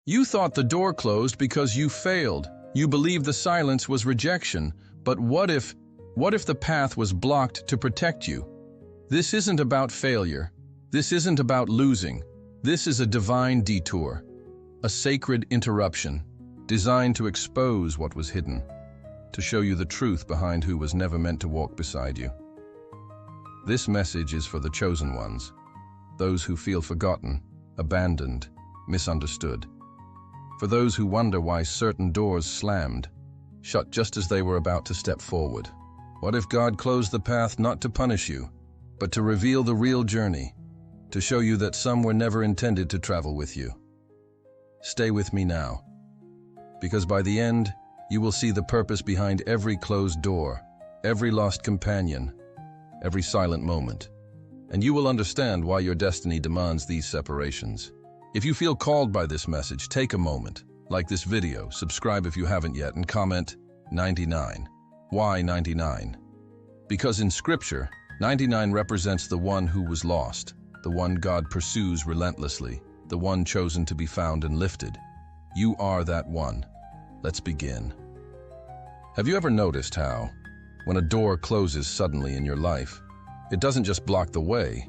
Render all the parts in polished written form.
You thought the door closed because you failed. You believed the silence was rejection. But what if the path was blocked to protect you? This isn't about failure. This isn't about losing. This is a divine detour, a sacred interruption, designed to expose what was hidden, to show you the truth behind who was never meant to walk beside you. This message is for the chosen ones, those who feel forgotten, abandoned, misunderstood. For those who wonder why certain doors slammed, shut just as they were about to step forward. What if God closed the path not to punish you, but to reveal the real journey, to show you that some were never intended to travel with you? Stay with me now, because by the end, you will see the purpose behind every closed door, every lost companion, every silent moment. And you will understand why your destiny demands these separations. If you feel called by this message, take a moment, like this video, subscribe if you haven't yet, and comment 99. Why 99? Because in Scripture, 99 represents the one who was lost, the one God pursues relentlessly, the one chosen to be found and lifted. You are that one. Let's begin. Have you ever noticed how, when a door closes suddenly in your life, it doesn't just block the way,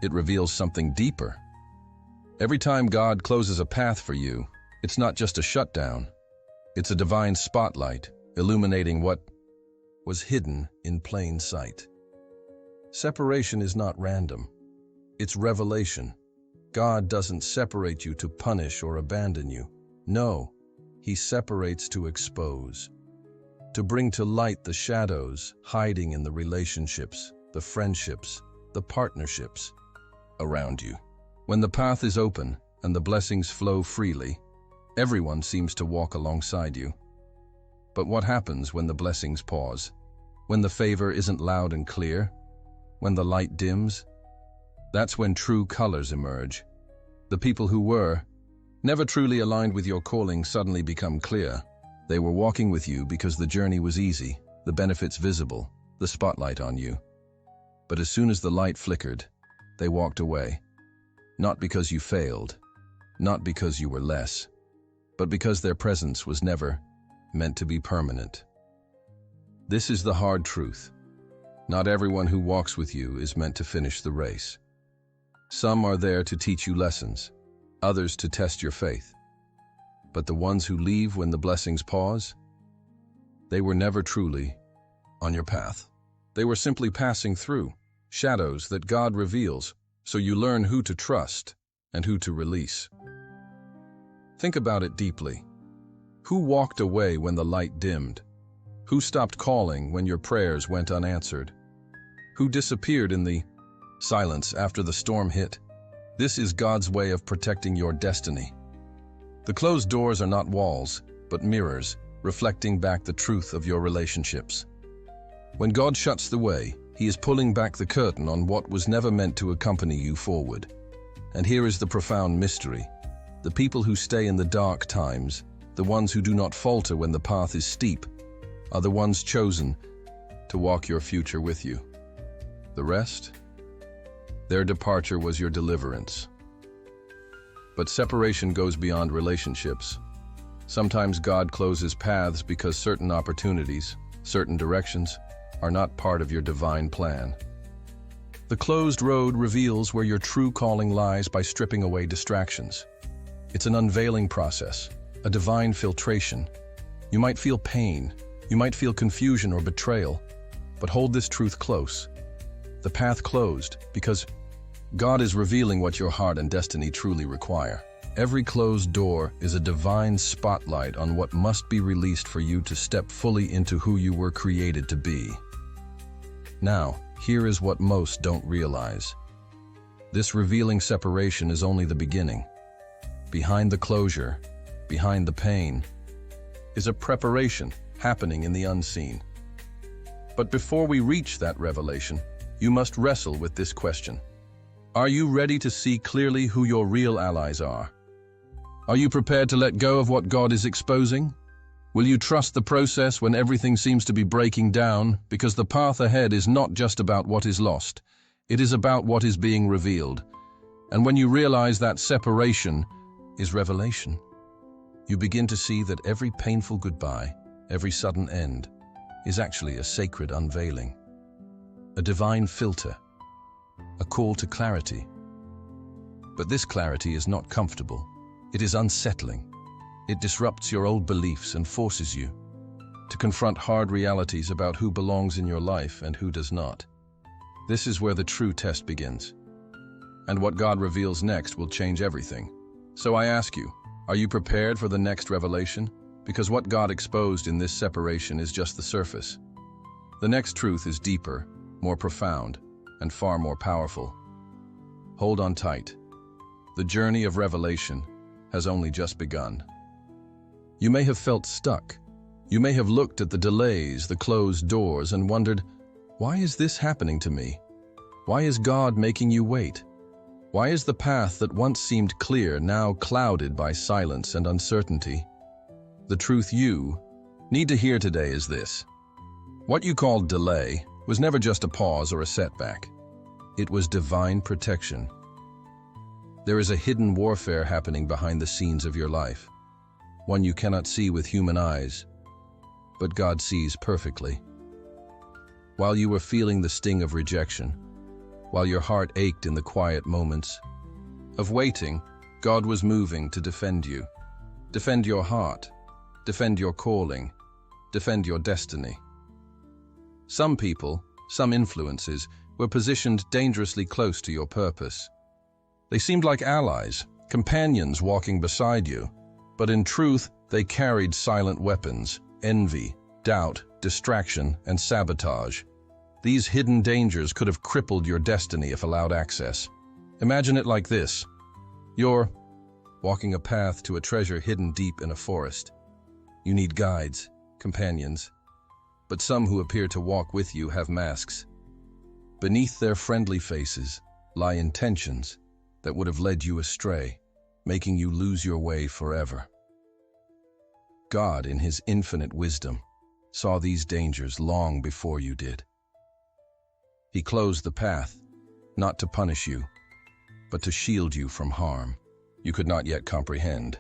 it reveals something deeper? Every time God closes a path for you, it's not just a shutdown. It's a divine spotlight, illuminating what was hidden in plain sight. Separation is not random. It's revelation. God doesn't separate you to punish or abandon you. No, He separates to expose, to bring to light the shadows hiding in the relationships, the friendships, the partnerships around you. When the path is open and the blessings flow freely, everyone seems to walk alongside you. But what happens when the blessings pause? When the favor isn't loud and clear? When the light dims? That's when true colors emerge. The people who were never truly aligned with your calling suddenly become clear. They were walking with you because the journey was easy, the benefits visible, the spotlight on you. But as soon as the light flickered, they walked away. Not because you failed, not because you were less, but because their presence was never meant to be permanent. This is the hard truth. Not everyone who walks with you is meant to finish the race. Some are there to teach you lessons, others to test your faith. But the ones who leave when the blessings pause, they were never truly on your path. They were simply passing through, shadows that God reveals, so you learn who to trust and who to release. Think about it deeply. Who walked away when the light dimmed? Who stopped calling when your prayers went unanswered? Who disappeared in the silence after the storm hit? This is God's way of protecting your destiny. The closed doors are not walls, but mirrors, reflecting back the truth of your relationships. When God shuts the way, He is pulling back the curtain on what was never meant to accompany you forward. And here is the profound mystery. The people who stay in the dark times, the ones who do not falter when the path is steep, are the ones chosen to walk your future with you. The rest? Their departure was your deliverance. But separation goes beyond relationships. Sometimes God closes paths because certain opportunities, certain directions, are not part of your divine plan. The closed road reveals where your true calling lies by stripping away distractions. It's an unveiling process, a divine filtration. You might feel pain, you might feel confusion or betrayal, but hold this truth close. The path closed because God is revealing what your heart and destiny truly require. Every closed door is a divine spotlight on what must be released for you to step fully into who you were created to be. Now, here is what most don't realize. This revealing separation is only the beginning. Behind the closure, behind the pain, is a preparation happening in the unseen. But before we reach that revelation, you must wrestle with this question. Are you ready to see clearly who your real allies are? Are you prepared to let go of what God is exposing? Will you trust the process when everything seems to be breaking down? Because the path ahead is not just about what is lost. It is about what is being revealed. And when you realize that separation is revelation, you begin to see that every painful goodbye, every sudden end, is actually a sacred unveiling, a divine filter, a call to clarity. But this clarity is not comfortable. It is unsettling. It disrupts your old beliefs and forces you to confront hard realities about who belongs in your life and who does not. This is where the true test begins. And what God reveals next will change everything. So I ask you, are you prepared for the next revelation? Because what God exposed in this separation is just the surface. The next truth is deeper, more profound, and far more powerful. Hold on tight. The journey of revelation has only just begun. You may have felt stuck. You may have looked at the delays, the closed doors, and wondered, why is this happening to me? Why is God making you wait? Why is the path that once seemed clear now clouded by silence and uncertainty? The truth you need to hear today is this. What you called delay was never just a pause or a setback. It was divine protection. There is a hidden warfare happening behind the scenes of your life, one you cannot see with human eyes, but God sees perfectly. While you were feeling the sting of rejection, while your heart ached in the quiet moments of waiting, God was moving to defend you. Defend your heart, defend your calling, defend your destiny. Some people, some influences, were positioned dangerously close to your purpose. They seemed like allies, companions walking beside you, but in truth, they carried silent weapons: envy, doubt, distraction, and sabotage. These hidden dangers could have crippled your destiny if allowed access. Imagine it like this. You're walking a path to a treasure hidden deep in a forest. You need guides, companions, but some who appear to walk with you have masks. Beneath their friendly faces lie intentions that would have led you astray, making you lose your way forever. God, in His infinite wisdom, saw these dangers long before you did. He closed the path, not to punish you, but to shield you from harm you could not yet comprehend.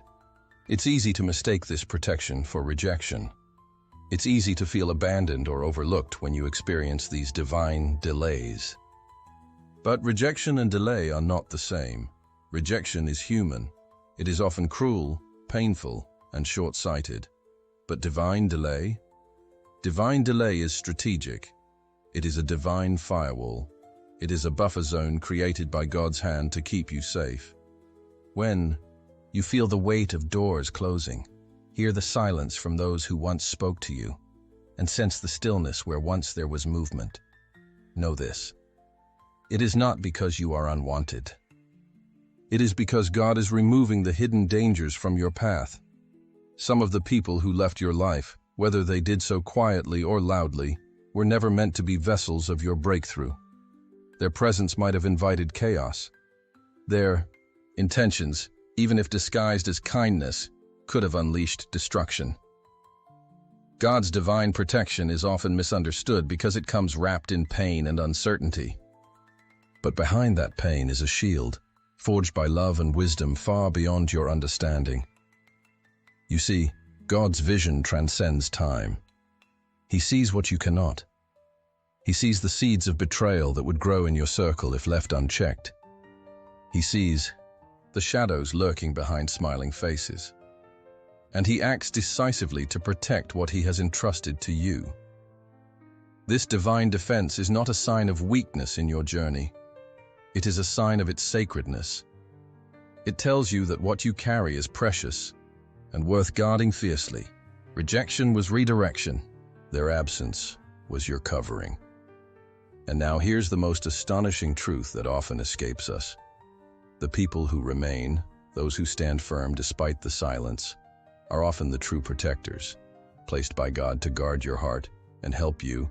It's easy to mistake this protection for rejection. It's easy to feel abandoned or overlooked when you experience these divine delays. But rejection and delay are not the same. Rejection is human. It is often cruel, painful, and short-sighted. But divine delay? Divine delay is strategic. It is a divine firewall. It is a buffer zone created by God's hand to keep you safe. When you feel the weight of doors closing, hear the silence from those who once spoke to you, and sense the stillness where once there was movement, know this. It is not because you are unwanted. It is because God is removing the hidden dangers from your path. Some of the people who left your life, whether they did so quietly or loudly, were never meant to be vessels of your breakthrough. Their presence might have invited chaos. Their intentions, even if disguised as kindness, could have unleashed destruction. God's divine protection is often misunderstood because it comes wrapped in pain and uncertainty. But behind that pain is a shield, forged by love and wisdom far beyond your understanding. You see, God's vision transcends time. He sees what you cannot. He sees the seeds of betrayal that would grow in your circle if left unchecked. He sees the shadows lurking behind smiling faces. And He acts decisively to protect what He has entrusted to you. This divine defense is not a sign of weakness in your journey. It is a sign of its sacredness. It tells you that what you carry is precious and worth guarding fiercely. Rejection was redirection. Their absence was your covering. And now here's the most astonishing truth that often escapes us. The people who remain, those who stand firm despite the silence, are often the true protectors, placed by God to guard your heart and help you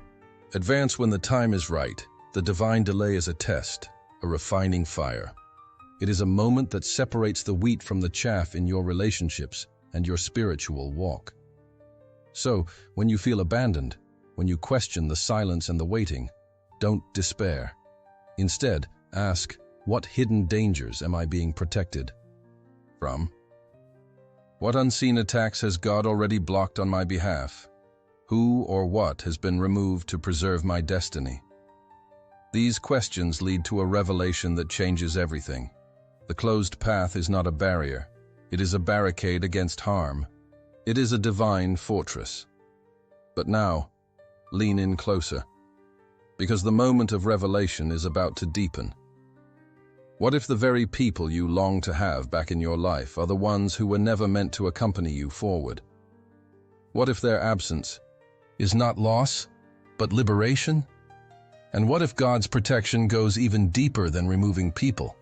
advance when the time is right. The divine delay is a test, a refining fire. It is a moment that separates the wheat from the chaff in your relationships and your spiritual walk. So, when you feel abandoned, when you question the silence and the waiting, don't despair. Instead, ask, what hidden dangers am I being protected from? What unseen attacks has God already blocked on my behalf? Who or what has been removed to preserve my destiny? These questions lead to a revelation that changes everything. The closed path is not a barrier. It is a barricade against harm. It is a divine fortress. But now, lean in closer, because the moment of revelation is about to deepen. What if the very people you long to have back in your life are the ones who were never meant to accompany you forward? What if their absence is not loss, but liberation? And what if God's protection goes even deeper than removing people?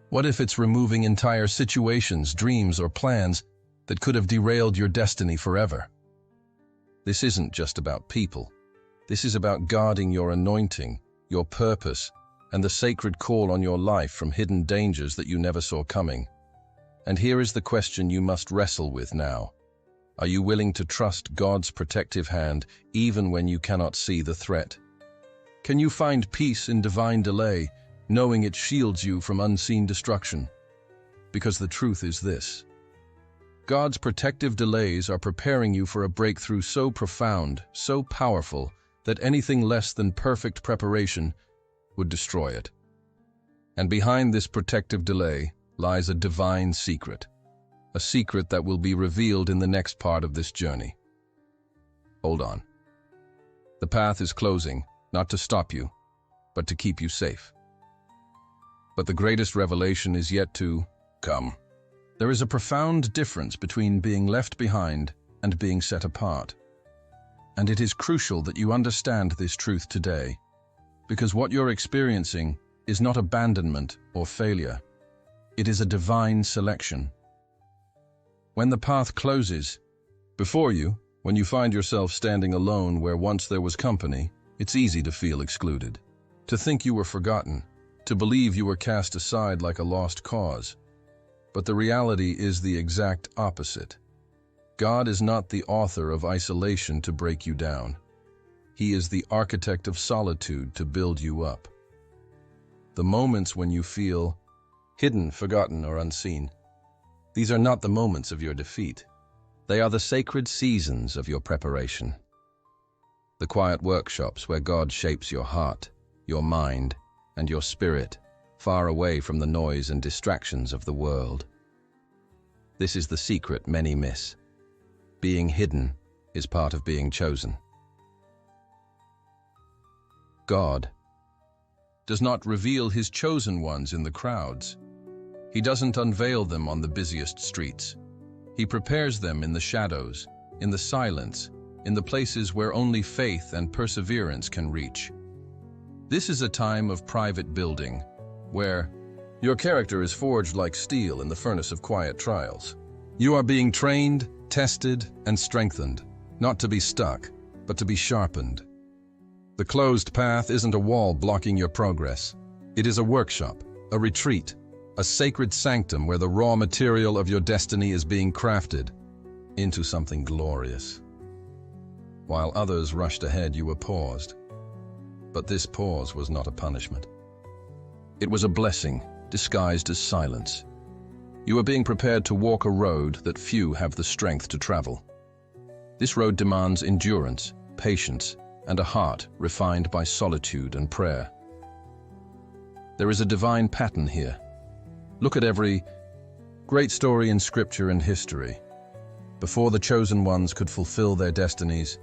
What if it's removing entire situations, dreams, or plans that could have derailed your destiny forever? This isn't just about people. This is about guarding your anointing, your purpose, and the sacred call on your life from hidden dangers that you never saw coming. And here is the question you must wrestle with now. Are you willing to trust God's protective hand even when you cannot see the threat? Can you find peace in divine delay, knowing it shields you from unseen destruction? Because the truth is this: God's protective delays are preparing you for a breakthrough so profound, so powerful, that anything less than perfect preparation would destroy it. And behind this protective delay lies a divine secret, a secret that will be revealed in the next part of this journey. Hold on. The path is closing, not to stop you, but to keep you safe. But the greatest revelation is yet to come. There is a profound difference between being left behind and being set apart. And it is crucial that you understand this truth today, because what you're experiencing is not abandonment or failure. It is a divine selection. When the path closes before you, when you find yourself standing alone where once there was company, it's easy to feel excluded, to think you were forgotten, to believe you were cast aside like a lost cause. But the reality is the exact opposite. God is not the author of isolation to break you down. He is the architect of solitude to build you up. The moments when you feel hidden, forgotten, or unseen, these are not the moments of your defeat. They are the sacred seasons of your preparation. The quiet workshops where God shapes your heart, your mind, and your spirit, far away from the noise and distractions of the world. This is the secret many miss. Being hidden is part of being chosen. God does not reveal his chosen ones in the crowds. He doesn't unveil them on the busiest streets. He prepares them in the shadows, in the silence, in the places where only faith and perseverance can reach. This is a time of private building, where your character is forged like steel in the furnace of quiet trials. You are being trained, tested, and strengthened, not to be stuck, but to be sharpened. The closed path isn't a wall blocking your progress. It is a workshop, a retreat, a sacred sanctum where the raw material of your destiny is being crafted into something glorious. While others rushed ahead, you were paused. But this pause was not a punishment. It was a blessing, disguised as silence. You were being prepared to walk a road that few have the strength to travel. This road demands endurance, patience, and a heart refined by solitude and prayer. There is a divine pattern here. Look at every great story in scripture and history. Before the chosen ones could fulfill their destinies,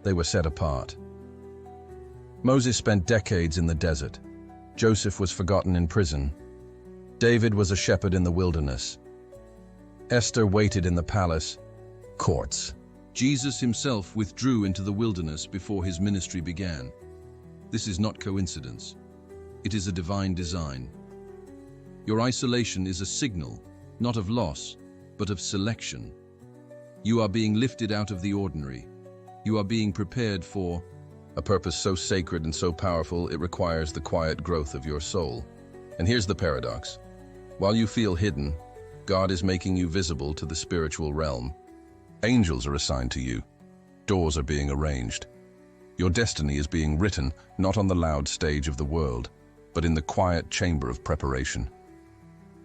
they were set apart. Moses spent decades in the desert. Joseph was forgotten in prison. David was a shepherd in the wilderness. Esther waited in the palace courts. Jesus himself withdrew into the wilderness before his ministry began. This is not coincidence. It is a divine design. Your isolation is a signal, not of loss, but of selection. You are being lifted out of the ordinary. You are being prepared for a purpose so sacred and so powerful it requires the quiet growth of your soul. And here's the paradox. While you feel hidden, God is making you visible to the spiritual realm. Angels are assigned to you. Doors are being arranged. Your destiny is being written not on the loud stage of the world, but in the quiet chamber of preparation.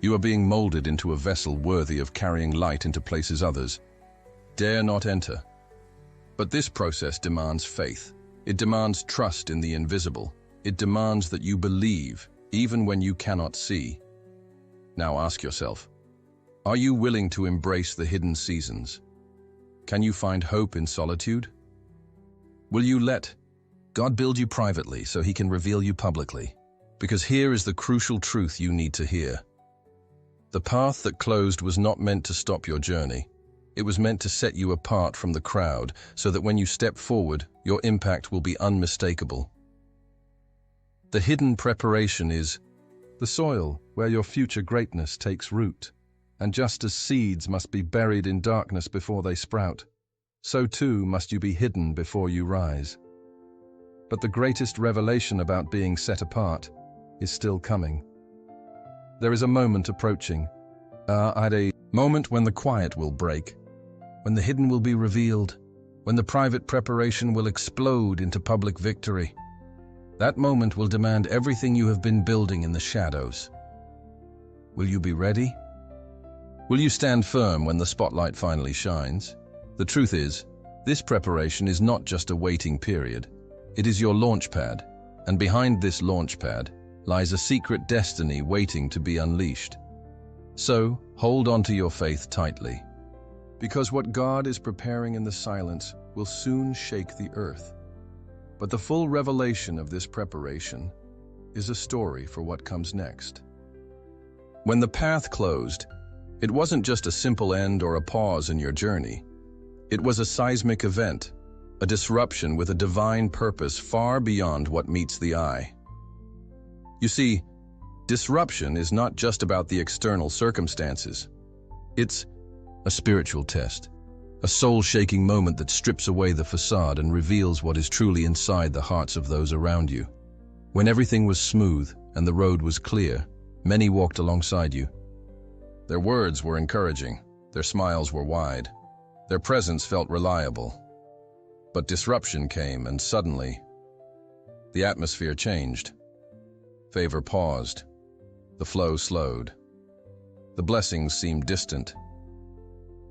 You are being molded into a vessel worthy of carrying light into places others dare not enter. But this process demands faith. It demands trust in the invisible. It demands that you believe, even when you cannot see. Now ask yourself, are you willing to embrace the hidden seasons? Can you find hope in solitude? Will you let God build you privately so He can reveal you publicly? Because here is the crucial truth you need to hear. The path that closed was not meant to stop your journey. It was meant to set you apart from the crowd so that when you step forward, your impact will be unmistakable. The hidden preparation is the soil where your future greatness takes root. And just as seeds must be buried in darkness before they sprout, so too must you be hidden before you rise. But the greatest revelation about being set apart is still coming. There is a moment approaching, a moment when the quiet will break, when the hidden will be revealed, when the private preparation will explode into public victory. That moment will demand everything you have been building in the shadows. Will you be ready? Will you stand firm when the spotlight finally shines? The truth is, this preparation is not just a waiting period. It is your launch pad, and behind this launch pad lies a secret destiny waiting to be unleashed. So, hold on to your faith tightly, because what God is preparing in the silence will soon shake the earth. But the full revelation of this preparation is a story for what comes next. When the path closed, it wasn't just a simple end or a pause in your journey. It was a seismic event, a disruption with a divine purpose far beyond what meets the eye. You see, disruption is not just about the external circumstances. It's a spiritual test, a soul-shaking moment that strips away the facade and reveals what is truly inside the hearts of those around you. When everything was smooth and the road was clear, many walked alongside you. Their words were encouraging, their smiles were wide, their presence felt reliable. But disruption came, and suddenly, the atmosphere changed. Favor paused, the flow slowed, the blessings seemed distant,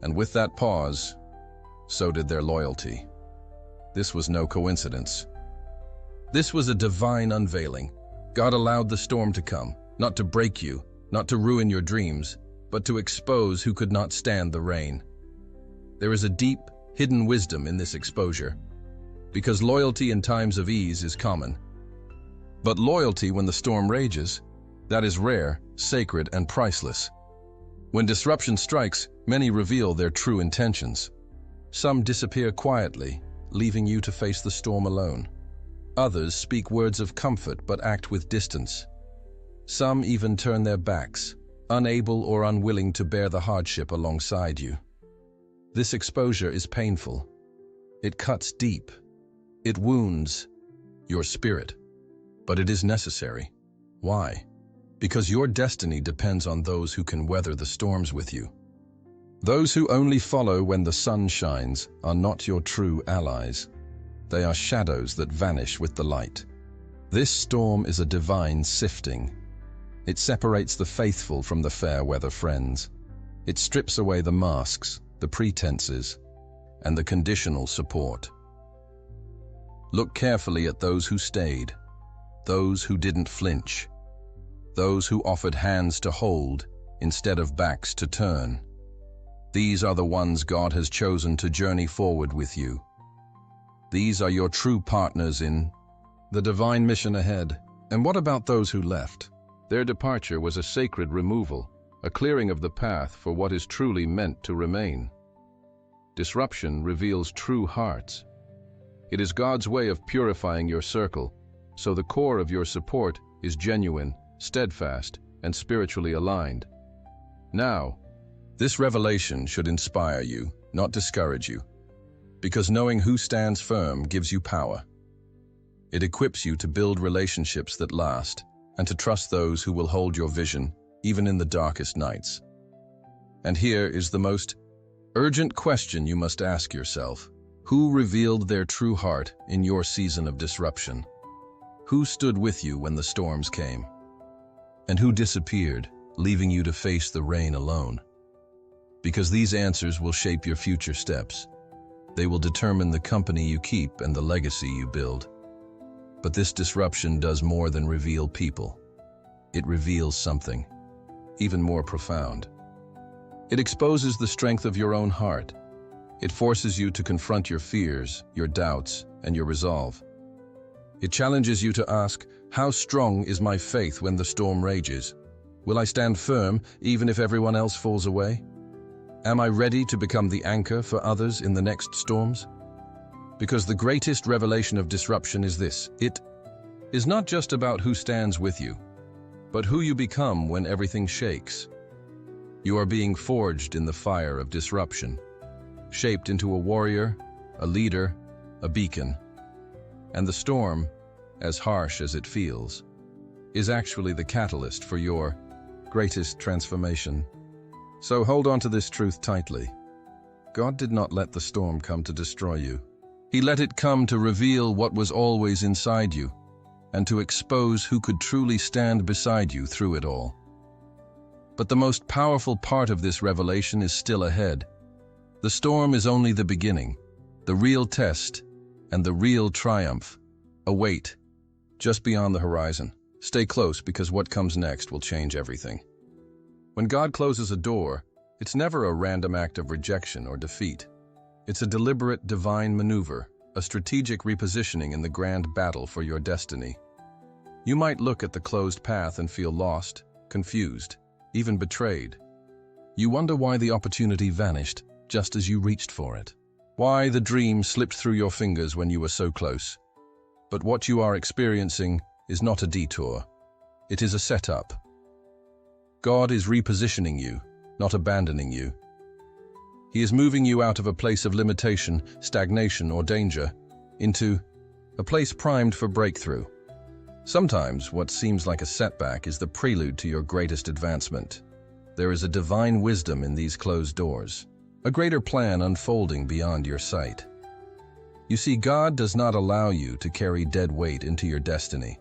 and with that pause, so did their loyalty. This was no coincidence. This was a divine unveiling. God allowed the storm to come, not to break you, not to ruin your dreams, but to expose who could not stand the rain. There is a deep, hidden wisdom in this exposure, because loyalty in times of ease is common. But loyalty when the storm rages, that is rare, sacred, and priceless. When disruption strikes, many reveal their true intentions. Some disappear quietly, leaving you to face the storm alone. Others speak words of comfort but act with distance. Some even turn their backs, unable or unwilling to bear the hardship alongside you. This exposure is painful. It cuts deep. It wounds your spirit. But it is necessary. Why? Because your destiny depends on those who can weather the storms with you. Those who only follow when the sun shines are not your true allies. They are shadows that vanish with the light. This storm is a divine sifting. It separates the faithful from the fair-weather friends. It strips away the masks, the pretenses, and the conditional support. Look carefully at those who stayed, those who didn't flinch, those who offered hands to hold instead of backs to turn. These are the ones God has chosen to journey forward with you. These are your true partners in the divine mission ahead. And what about those who left? Their departure was a sacred removal, a clearing of the path for what is truly meant to remain. Disruption reveals true hearts. It is God's way of purifying your circle, so the core of your support is genuine, steadfast, and spiritually aligned. Now, this revelation should inspire you, not discourage you, because knowing who stands firm gives you power. It equips you to build relationships that last, and to trust those who will hold your vision, even in the darkest nights. And here is the most urgent question you must ask yourself. Who revealed their true heart in your season of disruption? Who stood with you when the storms came? And who disappeared leaving you to face the rain alone. Because these answers will shape your future steps. They will determine the company you keep and the legacy you build. But this disruption does more than reveal people. It reveals something even more profound. It exposes the strength of your own heart. It forces you to confront your fears, your doubts, and your resolve. It challenges you to ask, how strong is my faith when the storm rages? Will I stand firm even if everyone else falls away? Am I ready to become the anchor for others in the next storms? Because the greatest revelation of disruption is this: it is not just about who stands with you, but who you become when everything shakes. You are being forged in the fire of disruption, shaped into a warrior, a leader, a beacon. And the storm, as harsh as it feels, is actually the catalyst for your greatest transformation. So hold on to this truth tightly. God did not let the storm come to destroy you. He let it come to reveal what was always inside you, and to expose who could truly stand beside you through it all. But the most powerful part of this revelation is still ahead. The storm is only the beginning. The real test and the real triumph await just beyond the horizon. Stay close, because what comes next will change everything. When God closes a door, it's never a random act of rejection or defeat. It's a deliberate divine maneuver, a strategic repositioning in the grand battle for your destiny. You might look at the closed path and feel lost, confused, even betrayed. You wonder why the opportunity vanished just as you reached for it. Why the dream slipped through your fingers when you were so close. But what you are experiencing is not a detour. It is a setup. God is repositioning you, not abandoning you. He is moving you out of a place of limitation, stagnation, or danger into a place primed for breakthrough. Sometimes what seems like a setback is the prelude to your greatest advancement. There is a divine wisdom in these closed doors, a greater plan unfolding beyond your sight. You see, God does not allow you to carry dead weight into your destiny.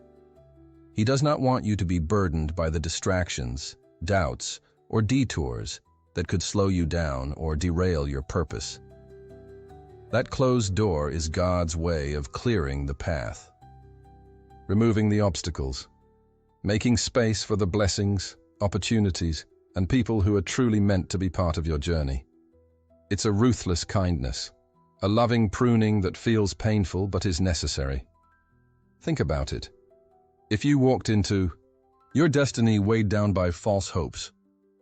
He does not want you to be burdened by the distractions, doubts, or detours that could slow you down or derail your purpose. That closed door is God's way of clearing the path, removing the obstacles, making space for the blessings, opportunities, and people who are truly meant to be part of your journey. It's a ruthless kindness, a loving pruning that feels painful but is necessary. Think about it. If you walked into your destiny weighed down by false hopes,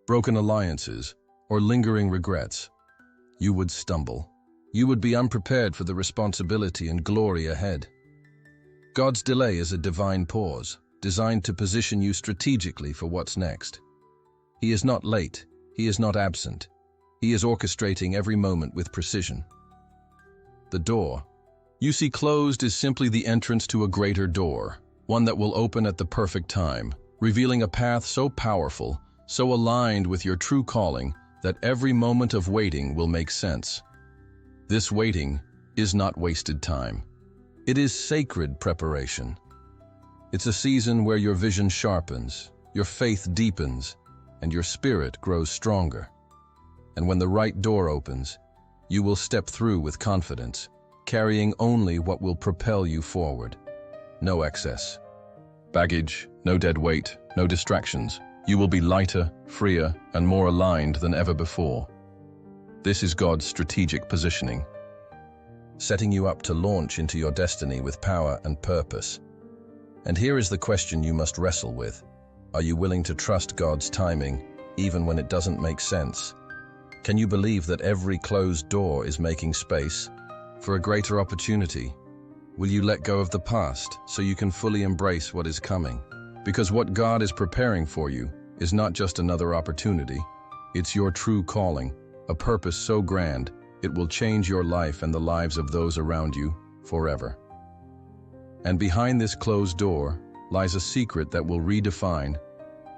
broken alliances, or lingering regrets, you would stumble. You would be unprepared for the responsibility and glory ahead. God's delay is a divine pause, designed to position you strategically for what's next. He is not late. He is not absent. He is orchestrating every moment with precision. The door you see closed is simply the entrance to a greater door, one that will open at the perfect time, revealing a path so powerful, so aligned with your true calling, that every moment of waiting will make sense. This waiting is not wasted time. It is sacred preparation. It's a season where your vision sharpens, your faith deepens, and your spirit grows stronger. And when the right door opens, you will step through with confidence, carrying only what will propel you forward. No excess baggage, no dead weight, no distractions. You will be lighter, freer, and more aligned than ever before. This is God's strategic positioning, setting you up to launch into your destiny with power and purpose. And here is the question you must wrestle with. Are you willing to trust God's timing, even when it doesn't make sense? Can you believe that every closed door is making space for a greater opportunity? Will you let go of the past so you can fully embrace what is coming? Because what God is preparing for you is not just another opportunity. It's your true calling, a purpose so grand it will change your life and the lives of those around you forever. And behind this closed door lies a secret that will redefine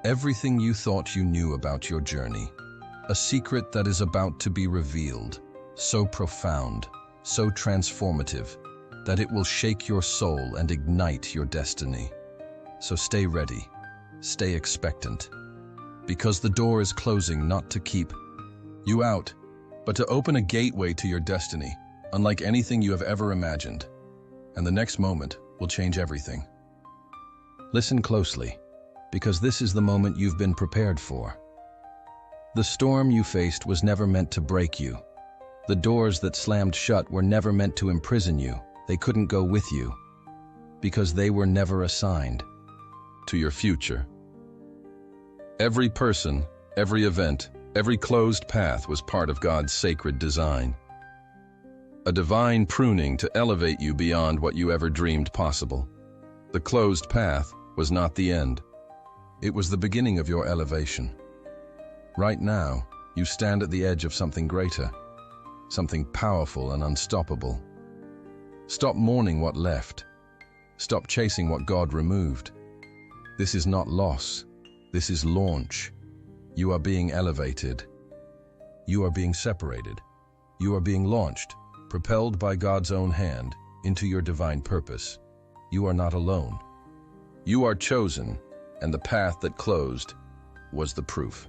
everything you thought you knew about your journey. A secret that is about to be revealed, so profound, so transformative, that it will shake your soul and ignite your destiny. So stay ready, stay expectant, Because the door is closing not to keep you out, but to open a gateway to your destiny, unlike anything you have ever imagined. And the next moment will change everything. Listen closely, because this is the moment you've been prepared for. The storm you faced was never meant to break you. The doors that slammed shut were never meant to imprison you. They couldn't go with you, because they were never assigned to your future. Every person, every event, every closed path was part of God's sacred design. A divine pruning to elevate you beyond what you ever dreamed possible. The closed path was not the end. It was the beginning of your elevation. Right now, you stand at the edge of something greater, something powerful and unstoppable. Stop mourning what left. Stop chasing what God removed. This is not loss. This is launch. You are being elevated. You are being separated. You are being launched, propelled by God's own hand into your divine purpose. You are not alone. You are chosen, and the path that closed was the proof.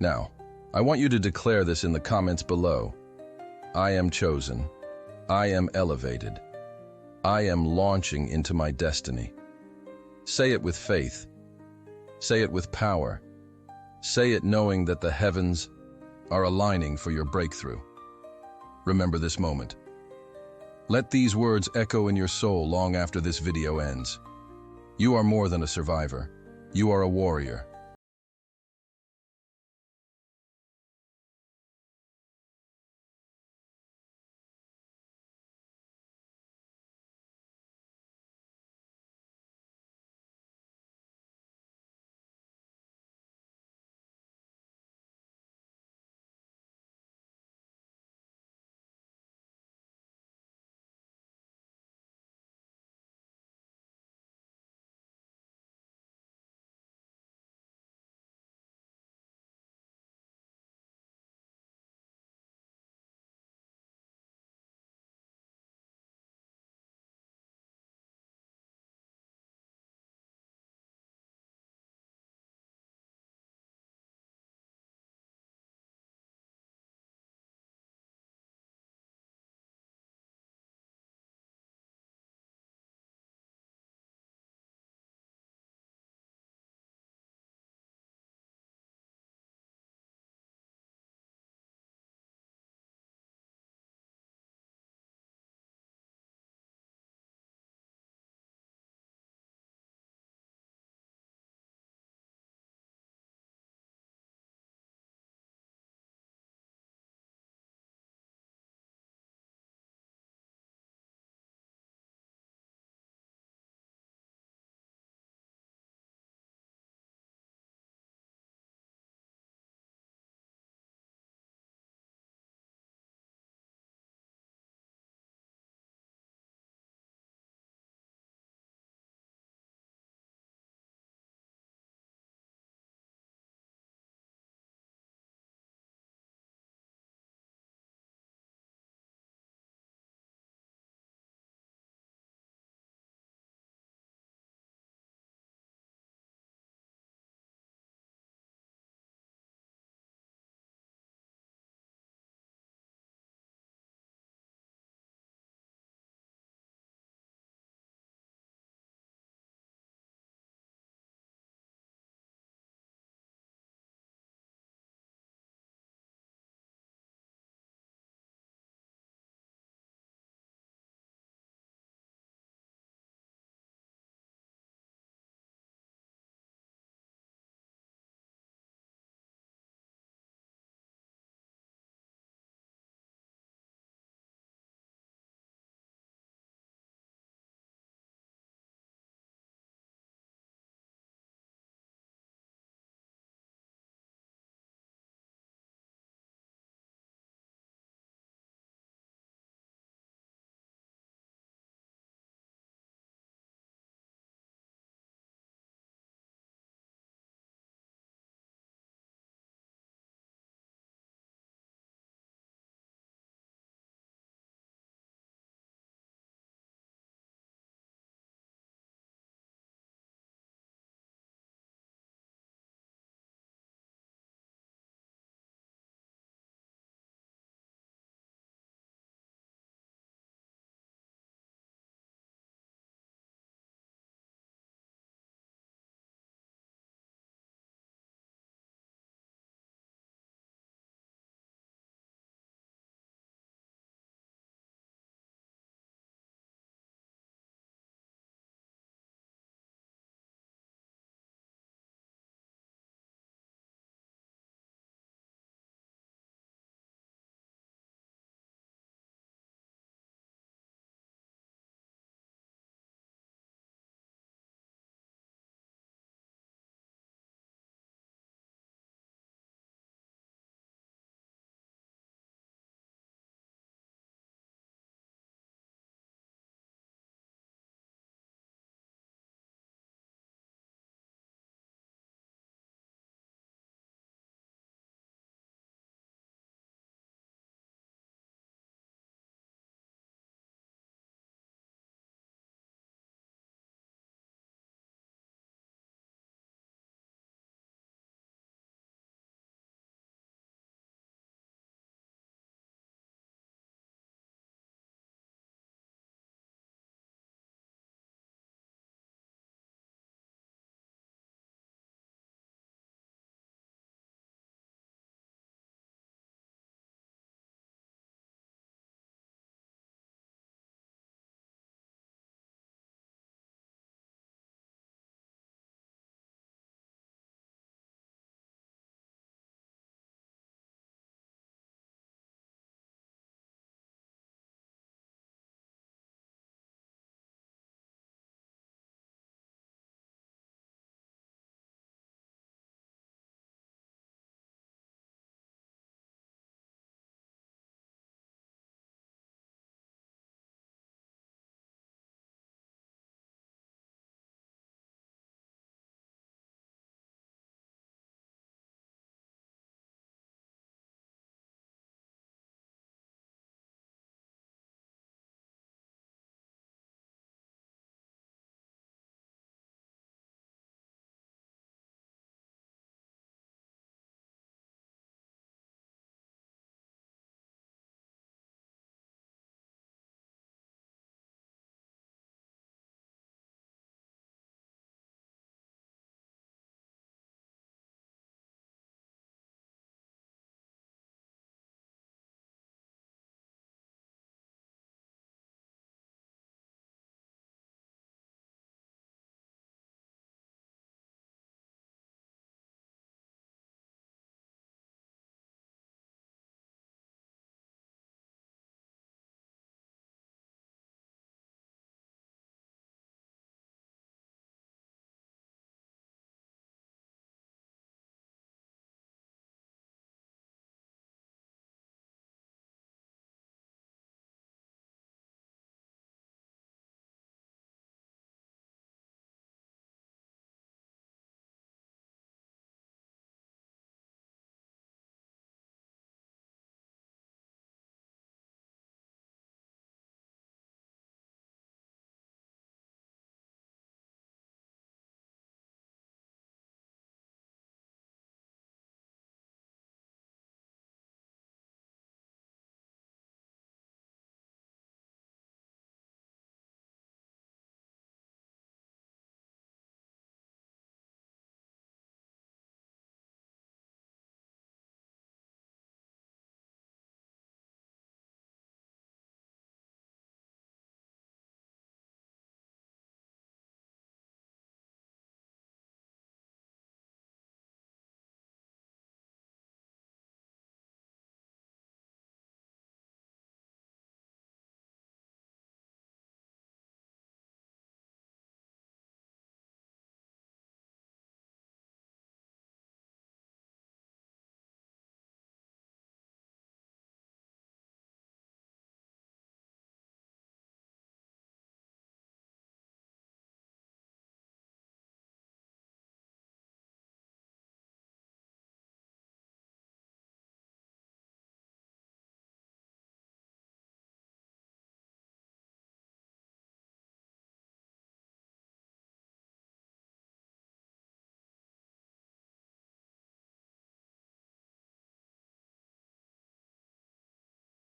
Now, I want you to declare this in the comments below. I am chosen. I am elevated. I am launching into my destiny. Say it with faith. Say it with power. Say it knowing that the heavens are aligning for your breakthrough. Remember this moment. Let these words echo in your soul long after this video ends. You are more than a survivor. You are a warrior.